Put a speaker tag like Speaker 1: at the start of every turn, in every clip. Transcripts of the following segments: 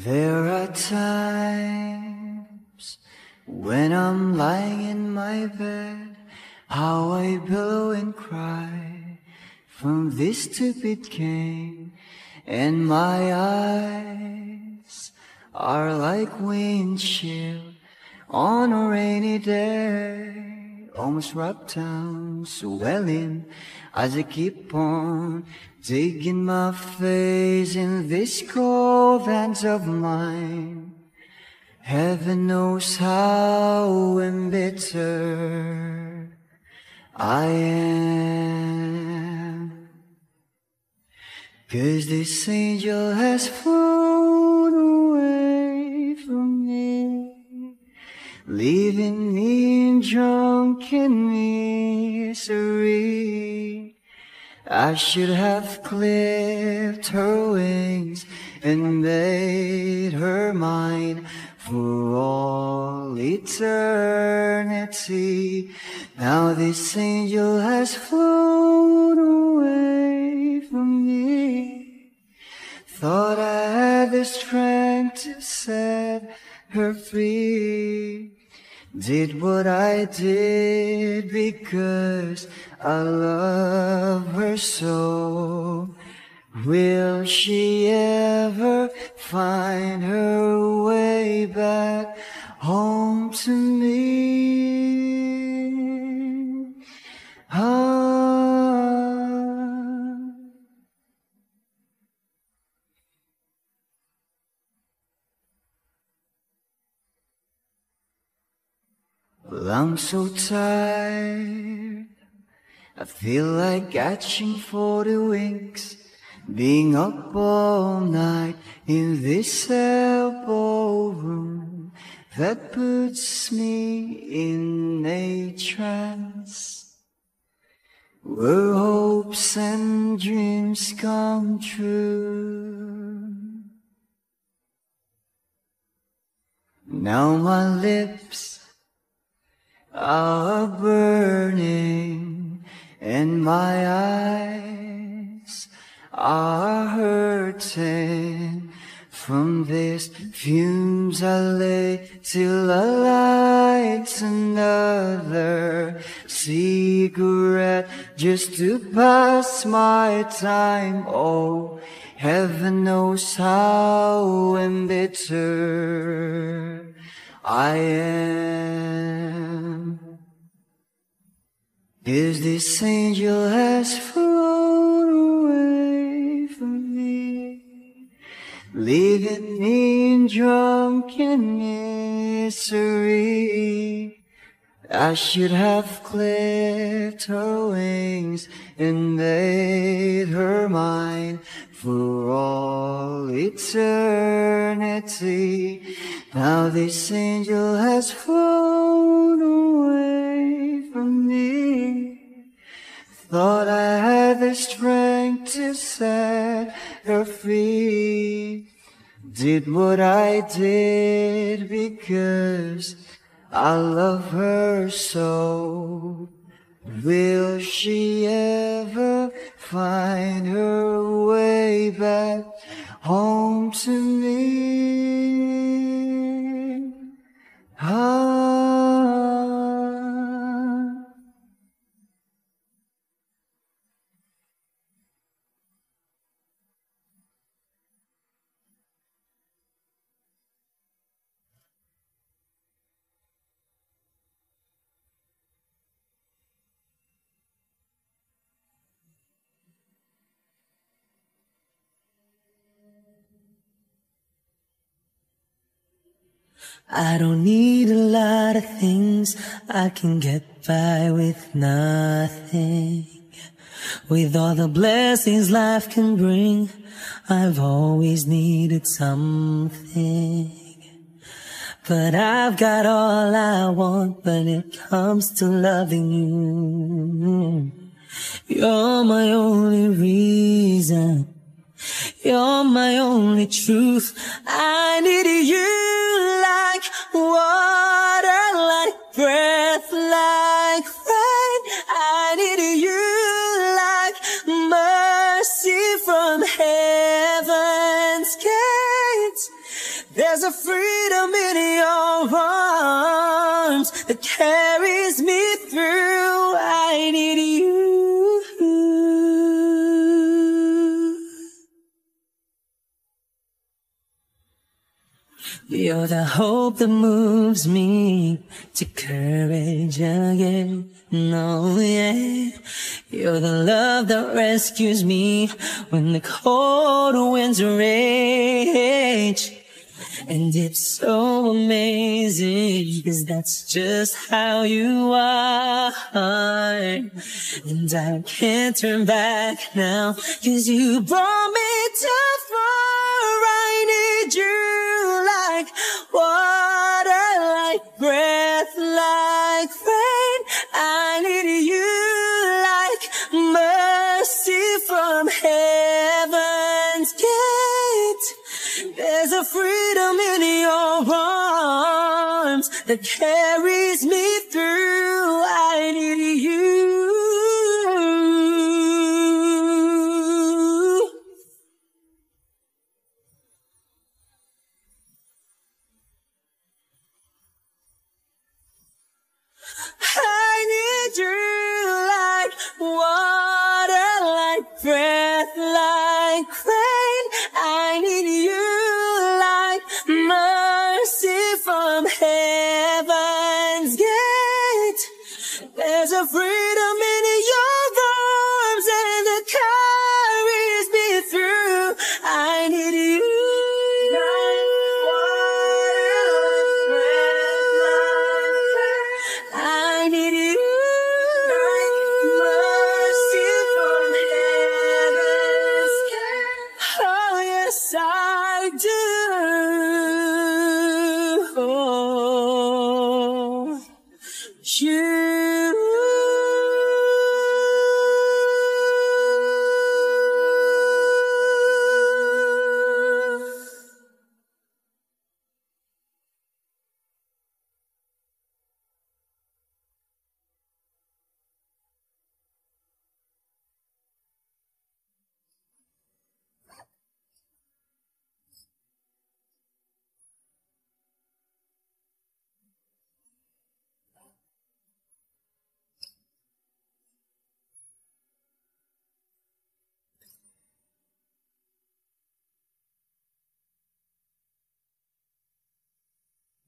Speaker 1: There are times when I'm lying in my bed, how I billow and cry from this stupid game, and my eyes are like windshield on a rainy day, almost rubbed down, swelling as I keep on digging my face in this cold hands of mine. Heaven knows how embittered I am, 'cause this angel has flown away from me, leaving me in drunken misery. I should have clipped her wings and made her mine for all eternity. Now this angel has flown away from me. Thought I had the strength to set her free. Did what I did because I love her so. Will she ever find her way back home to me? Well, I'm so tired, I feel like catching 40 winks, being up all night in this elbow room that puts me in a trance, where hopes and dreams come true. Now my lips are burning and my eyes are hurting from these fumes. I lay till I light another cigarette just to pass my time. Oh, heaven knows how embittered I am, 'cause this angel has flown away from me, leaving me in drunken misery. I should have clipped her wings and made her mine for all eternity. Now this angel has flown away from me. Thought I had the strength to set her free. Did what I did because I love her so. Will she ever find her way back home to me?
Speaker 2: I don't need a lot of things, I can get by with nothing. With all the blessings life can bring, I've always needed something. But I've got all I want when it comes to loving you. You're my only reason, you're my only truth. I need you like water, like breath, like rain. I need you like mercy from heaven's gates. There's a freedom in your arms that carries me through. I need you. You're the hope that moves me to courage again. No, yeah. You're the love that rescues me when the cold winds rage. And it's so amazing, 'cause that's just how you are. And I can't turn back now, 'cause you brought me too far. I need you like water, like breath, like rain. I need you like mercy from heaven's gate. There's a freedom in your arms that carries me through. I need you. I need you like water, like breath, like rain. I need you like mercy from heaven's gate. There's a freedom in your arms and it carries me through. I need you. I need you like mercy from heaven's gate. Oh yes, I do. Oh, you.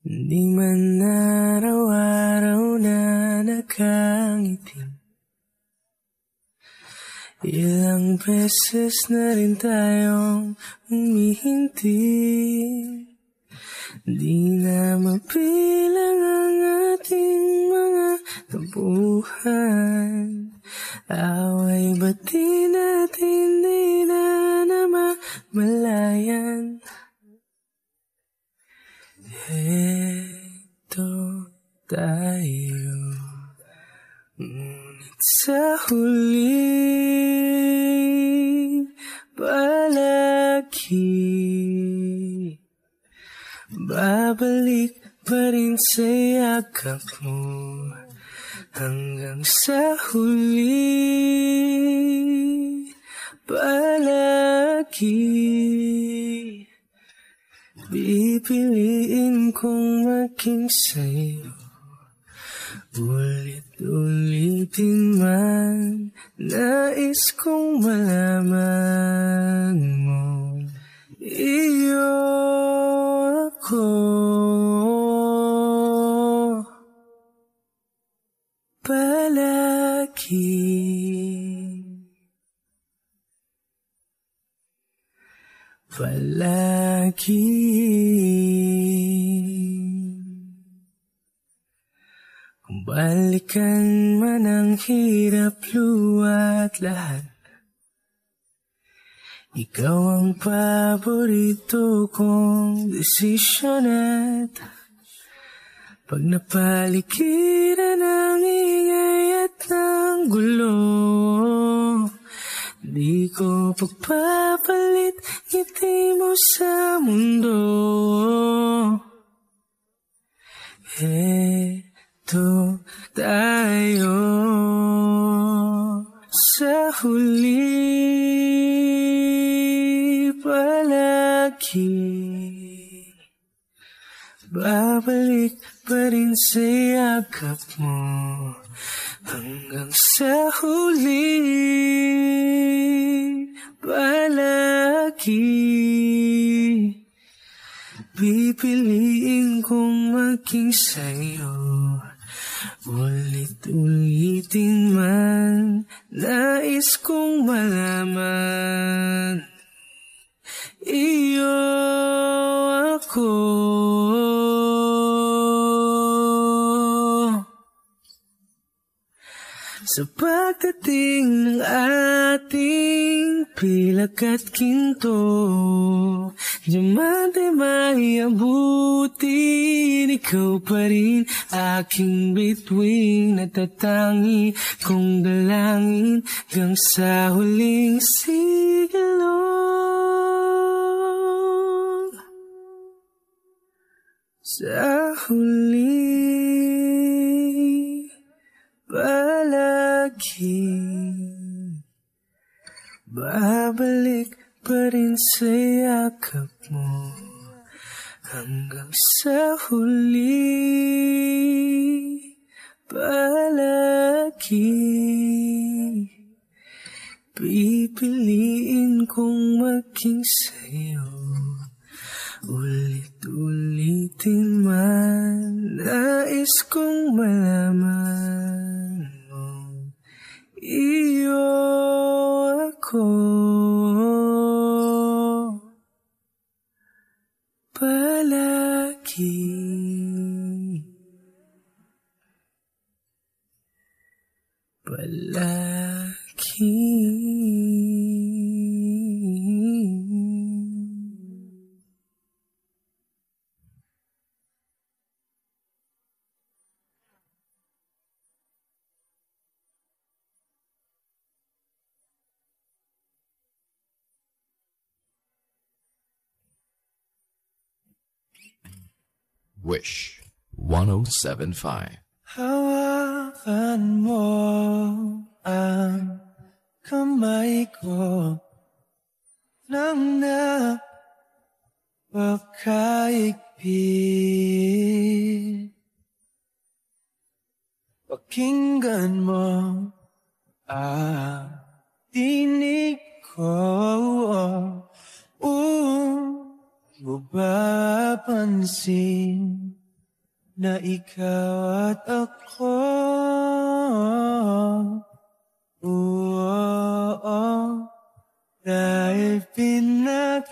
Speaker 2: Di man araw-araw na nakangitim, ilang beses na rin tayong humihinti. Di na mapilang ang ating mga tampuhan. Away ba't di natin di na namamalayan? Eto tayo, ngunit sa huli palagi babalik pa rin sa yakap mo hanggang sa huli palagi. Pipiliin kong maging sa'yo, ulit-ulitin man. Nais kong malaman mo, iyo ako. Palagi kung balikan man ang hirap, luwa't lahat, ikaw ang paborito kong desisyon. At pag napaligiran ng ingay at ng gulo, di ko pagpapalit ngiti mo sa mundo. Eto tayo sa huli palagi Babalik pa rin sa yakap mo hanggang sa huli. Palagi pipiliin kong maging sa'yo. Ulit-ulitin man, nais kong malaman, iyo ako. Sa pagdating ng ating pilak at ginto, diamante may abutin, ikaw pa rin aking bituin, natatangi kong dalangin hanggang sa huling sigalong. Sa huli palagi babalik pa rin sa yakap mo hanggang sa huli. Palagi pipiliin kong maging sa'yo. Ulit-ulitin man, nais kong malaman mo, iyo ako. Palagi
Speaker 3: Wish 107.5.
Speaker 2: Hawakan mo ang kamay ko nang napakaigpit. Pakinggan mo ang tinig ko, mo mapapansin na ikaw at ako, dahil pinagtagpo.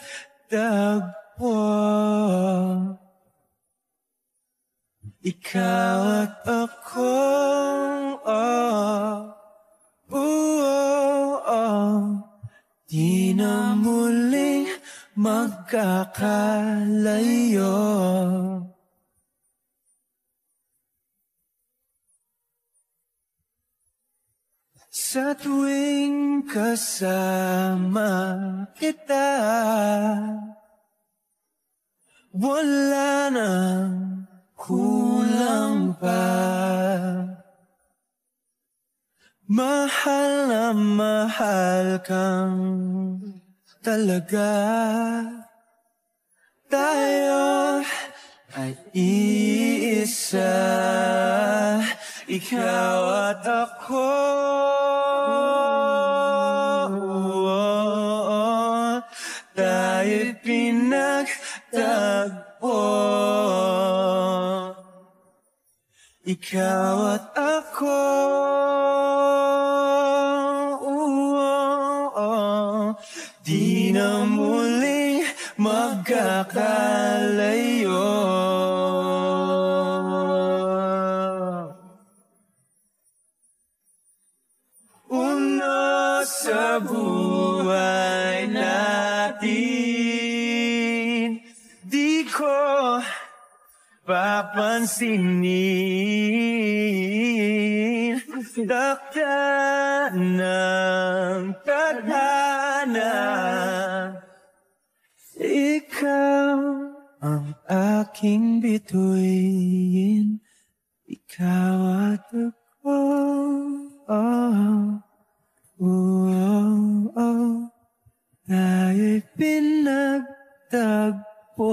Speaker 2: Ikaw at ako, di na muling magkakalayo. Sa tuwing kasama kita, wala nang kulang pa. Mahal na mahal kang talaga. Tayo ay iisa, ikaw at ako. Tayo'y pinagtagpo. Ikaw at ako, di na muling magkakalayo. Una sa buhay natin, di ko papansinin, dakta ng tadhana. Ikaw ang aking bituin, ikaw at ako, tayo'y pinagtagpo.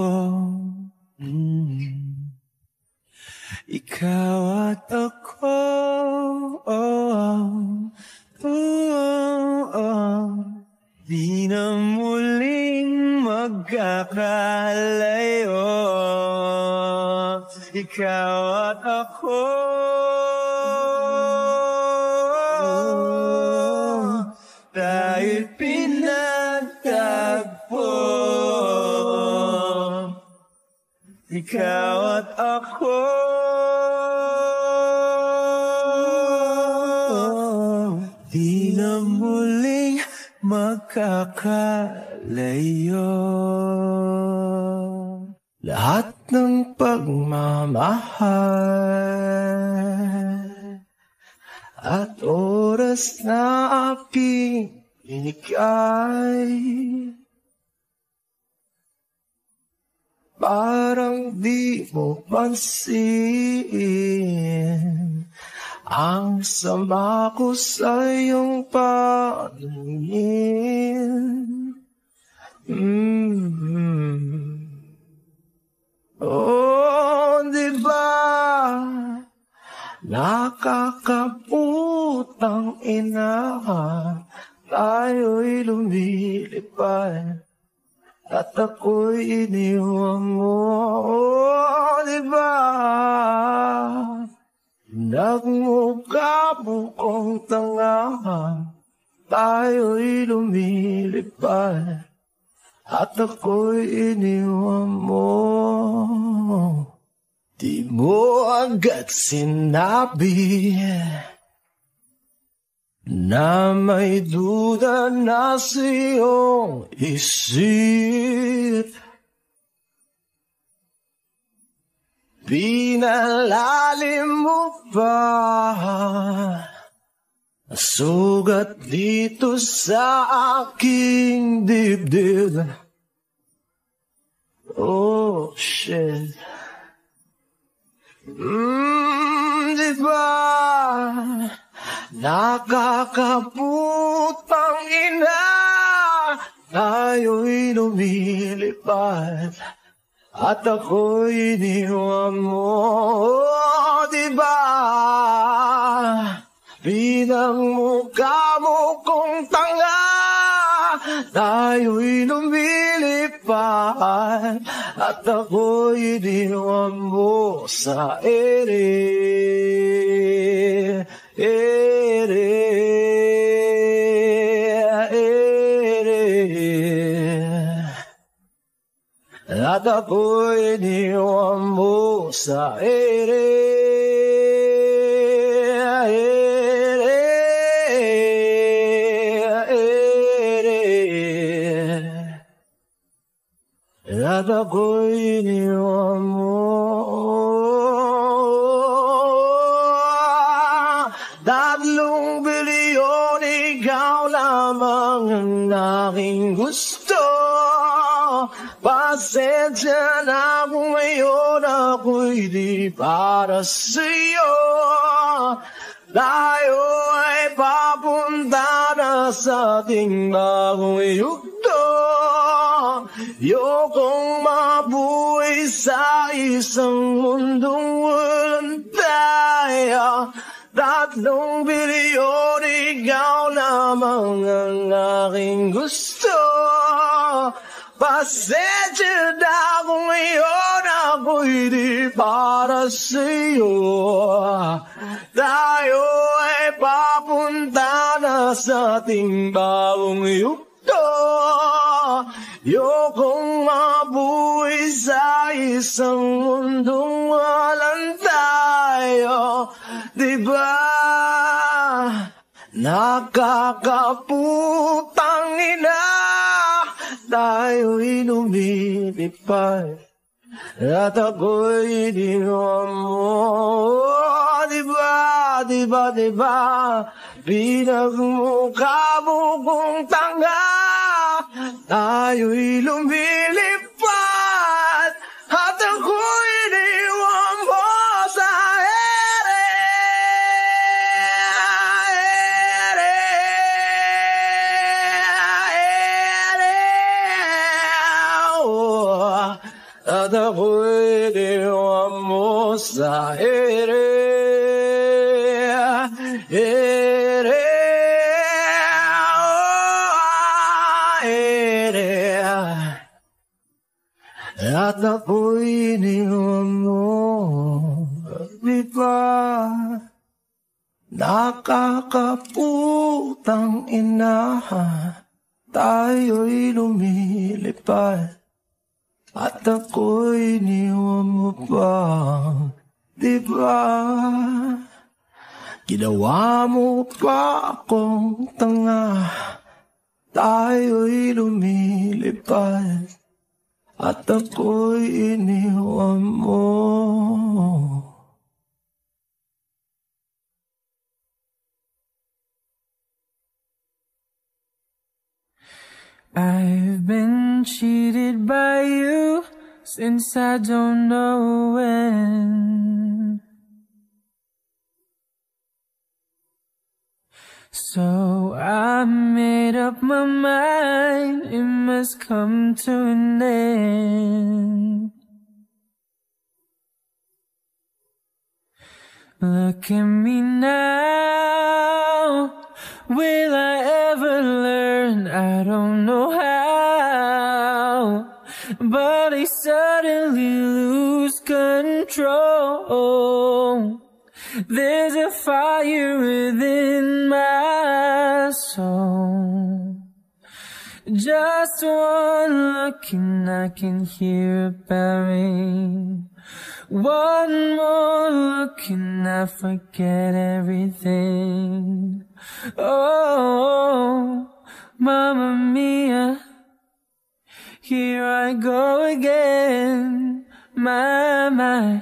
Speaker 2: magkalayo, ikaw at ako. Tayo'y pinagtagpo, ikaw at ako. Di na muling magkakalayo. Lahat ng pagmamahal at oras na aking binigay, parang di mo pansin ang sama ko sa iyong paningin. Oh, diba nakakaputang ina, tayo'y lumilipad at ako'y iniwan mo. Oh, diba nagmukha bukong tanga, tayo'y lumilipad at ako'y iniwan mo. Di mo agad sinabi na may duda na sa iyong isip. Pinalalim mo pa sugat dito sa aking dibdib. Oh, shit. Diba nakakaputang ina, tayo'y lumilipad at ako'y iniwan mo. Oh, diba pinagmukha mo kong tanga, tayo'y lumilipad at ako'y iniwan mo sa ere. At ako'y iniwan mo sa ere. At ako'y iniwan mo. Tatlong bilyon, ikaw lamang ang aking gusto. Pasensya na kung ngayon ako'y di para sa'yo. Tayo ay papunta na sa ating bagong yugto. Ayokong mabuhay sa isang mundong walang tayo. Tatlong bilyon, ikaw lamang ang aking gusto. Pasensya na kung ngayon ako'y di para sa'yo. Tayo ay papunta na sa ating bagong yugto. Ayokong mabuhay sa isang mundong walang tayo. Diba nakakaputang ina, tayo'y lumilipad at ako'y iniwan mo. Diba, diba, diba pinagmukha mo kong tanga, tayo'y lumilipad at ako'y iniwan mo sa ere. At ako'y iniwan mo sa ere.
Speaker 1: at ako'y iniwan mo. Di ba nakakaputang ina, tayo'y lumilipad at ako'y iniwan mo pa. Di ba ginawa mo pa akong tanga, tayo'y lumilipad at ako'y iniwan mo.
Speaker 2: I've been cheated by you since I don't know when. So I made up my mind, it must come to an end. Look at me now, will I ever learn? I don't know how, but I suddenly lose control. There's a fire within my soul. Just one look and I can hear about rain. One more look and I forget everything. Oh, Mamma Mia, here I go again. My,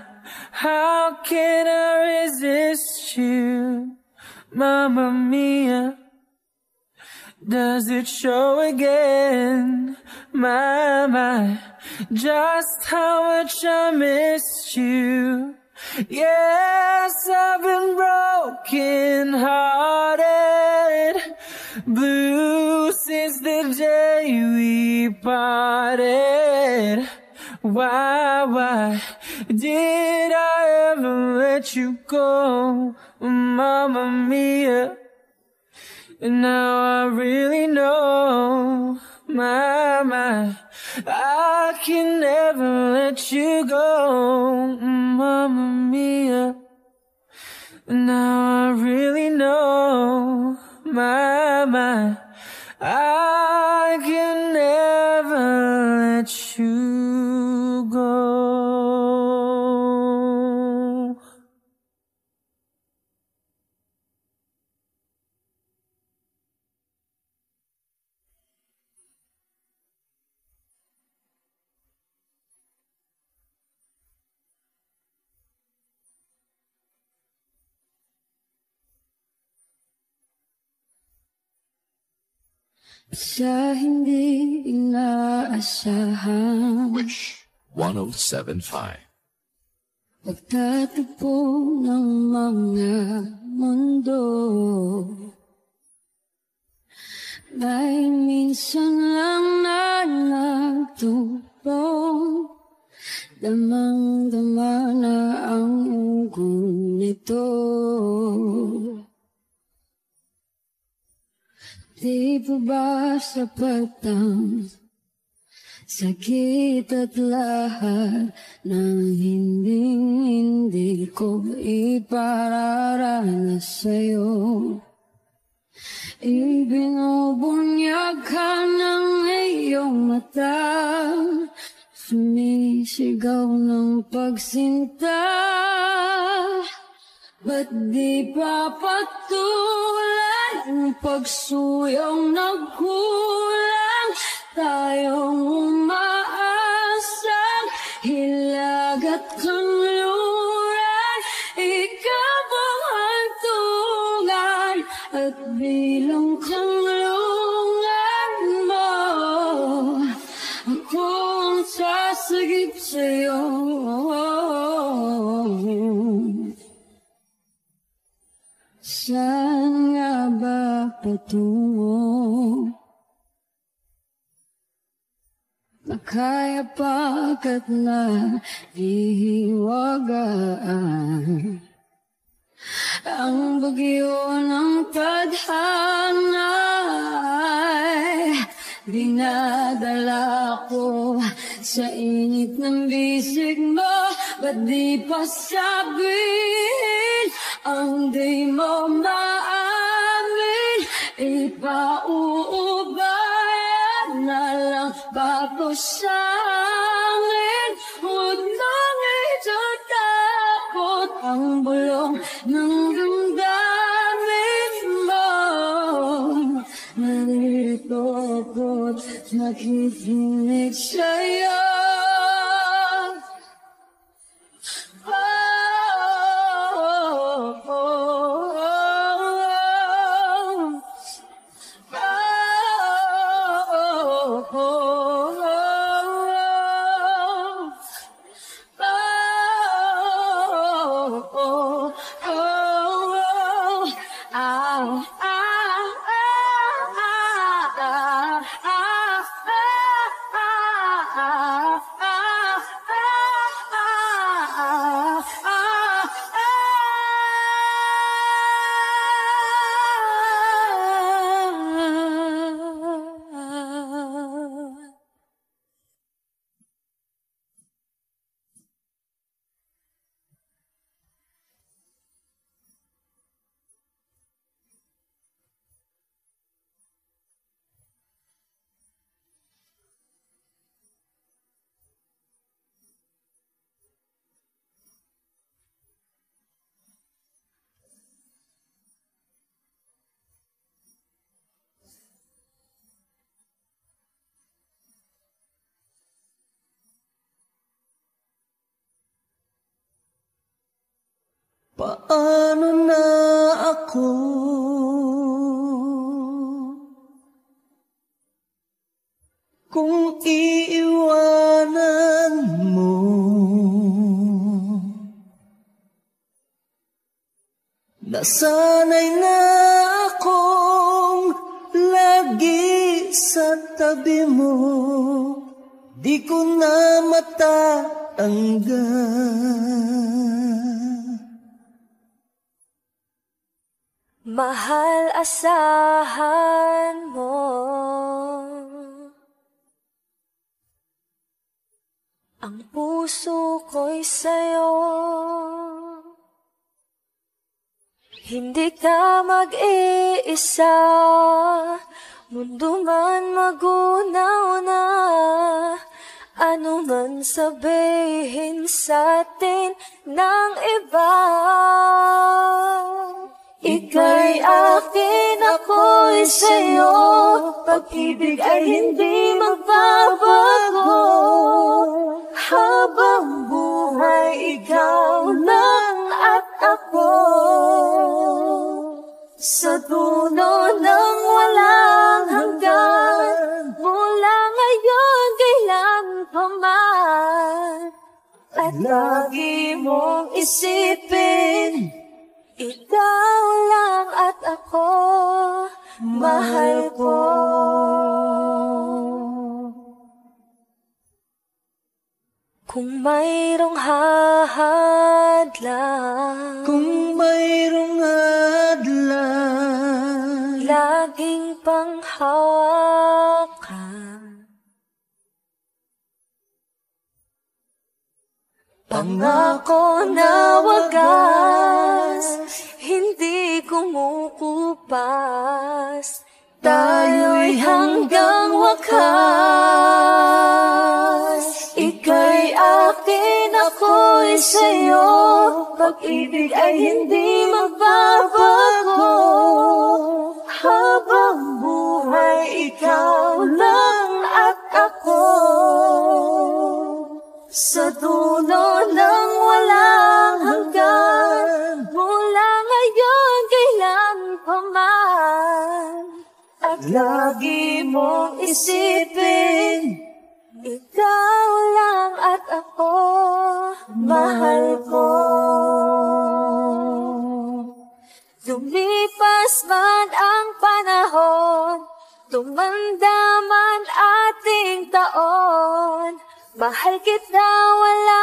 Speaker 2: how can I resist you? Mamma Mia, does it show again? My, just how much I missed you. Yes, I've been broken hearted, blue since the day we parted. Why did I ever let you go, Mamma Mia? And now I really know, my, I can never let you go, Mamma Mia. And now I really know, my, I can never let you go.
Speaker 4: Sa hindi inaasahan,
Speaker 3: Wish 107.5.
Speaker 4: pagtatagpo ng mga mundo, may minsan lang na nagtutong, damang-dama na ang ugong nito. Di pa ba sapat ang sakit at lahat ng hindi ko ipararanas sa'yo? Ibinubunyag ka ng iyong mata, sumisigaw ng pagsinta. Ba't di pa patuloy ang pagsuyong nagkulang? Tayong umaasang hilag at kanluran, ikaw ang hantungan at bilang kanlungan mo. Ako ang sasagip sa'yo. Saan nga ba patungo? Nakaya pagkat na hihiwagaan ang bagyo ng tadhana ay dinadala ko sa init ng bisig mo, ba't di pa sabihin ang di mo maamin? Ipauubayan na lang bago sa akin. Huwag nang itatakot ang bulong ng damdamin mo. Nalilito ako't nakikinig sa'yo.
Speaker 2: Paano na ako kung iiwanan mo? Nasanay na akong lagi sa tabi mo, di ko na matatanggal.
Speaker 5: Mahal, asahan mo ang puso ko'y sa'yo. Hindi ka mag-iisa, mundo man magunaw na, ano man sabihin sa'tin ng iba. Ika'y akin, ako'y sa'yo, pag-ibig ay hindi magbabago. Habang buhay, ikaw lang at ako. Sa dulo ng walang hanggan, mula ngayon kailan pa man, at lagi mong isipin, ikaw lang at ako, mahal ko. Kung mayroong hadlang,
Speaker 2: kung mayroong hadlang,
Speaker 5: laging panghawakan, pangako na wagas, hindi kumukupas, tayo'y hanggang wakas. Ika'y akin, ako'y sa'yo, pag-ibig ay hindi magbabago. Habang buhay, ikaw lang at ako. Sa dulo ng walang hanggan, mula ngayon kailan pa man, at lagi mong isipin, ikaw lang at ako, mahal ko. Lumipas man ang panahon, tumanda man ating taon, mahal kita, wala